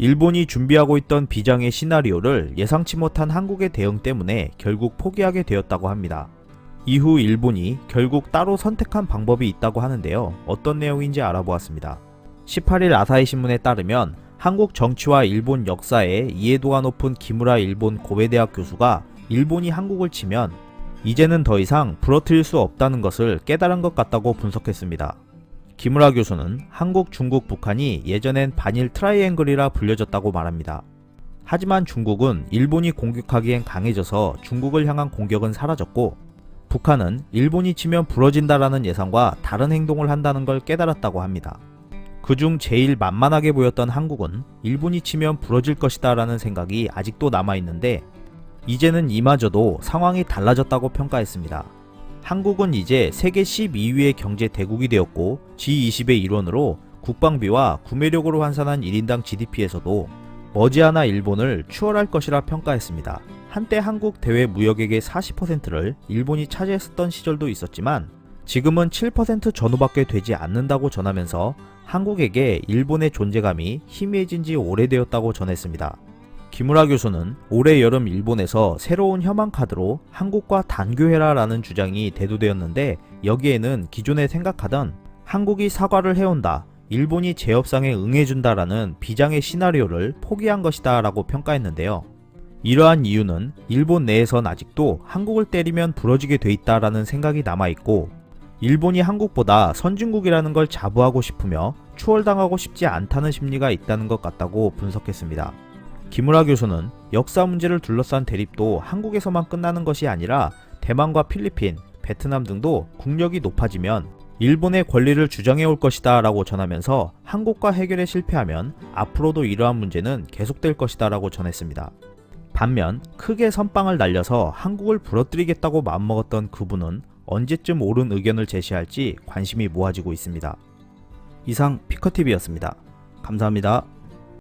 일본이 준비하고 있던 비장의 시나리오를 예상치 못한 한국의 대응 때문에 결국 포기하게 되었다고 합니다. 이후 일본이 결국 따로 선택한 방법이 있다고 하는데요. 어떤 내용인지 알아보았습니다. 18일 아사히 신문에 따르면 한국 정치와 일본 역사에 이해도가 높은 기무라 일본 고베대학 교수가 일본이 한국을 치면 이제는 더 이상 부러뜨릴 수 없다는 것을 깨달은 것 같다고 분석했습니다. 기무라 교수는 한국, 중국, 북한이 예전엔 반일 트라이앵글이라 불려졌다고 말합니다. 하지만 중국은 일본이 공격하기엔 강해져서 중국을 향한 공격은 사라졌고, 북한은 일본이 치면 부러진다라는 예상과 다른 행동을 한다는 걸 깨달았다고 합니다. 그중 제일 만만하게 보였던 한국은 일본이 치면 부러질 것이다 라는 생각이 아직도 남아있는데, 이제는 이마저도 상황이 달라졌다고 평가했습니다. 한국은 이제 세계 12위의 경제 대국이 되었고 G20의 일원으로 국방비와 구매력으로 환산한 1인당 GDP에서도 머지않아 일본을 추월할 것이라 평가했습니다. 한때 한국 대외 무역액의 40%를 일본이 차지했었던 시절도 있었지만 지금은 7% 전후밖에 되지 않는다고 전하면서 한국에게 일본의 존재감이 희미해진 지 오래되었다고 전했습니다. 기무라 교수는 올해 여름 일본에서 새로운 혐한 카드로 한국과 단교해라 라는 주장이 대두되었는데, 여기에는 기존에 생각하던 한국이 사과를 해온다, 일본이 재협상에 응해준다 라는 비장의 시나리오를 포기한 것이다 라고 평가했는데요. 이러한 이유는 일본 내에선 아직도 한국을 때리면 부러지게 돼 있다 라는 생각이 남아있고, 일본이 한국보다 선진국이라는 걸 자부하고 싶으며 추월당하고 싶지 않다는 심리가 있다는 것 같다고 분석했습니다. 기무라 교수는 역사 문제를 둘러싼 대립도 한국에서만 끝나는 것이 아니라 대만과 필리핀, 베트남 등도 국력이 높아지면 일본의 권리를 주장해 올 것이다 라고 전하면서 한국과 해결에 실패하면 앞으로도 이러한 문제는 계속될 것이다 라고 전했습니다. 반면 크게 선빵을 날려서 한국을 부러뜨리겠다고 마음먹었던 그분은 언제쯤 옳은 의견을 제시할지 관심이 모아지고 있습니다. 이상 피커TV였습니다. 감사합니다.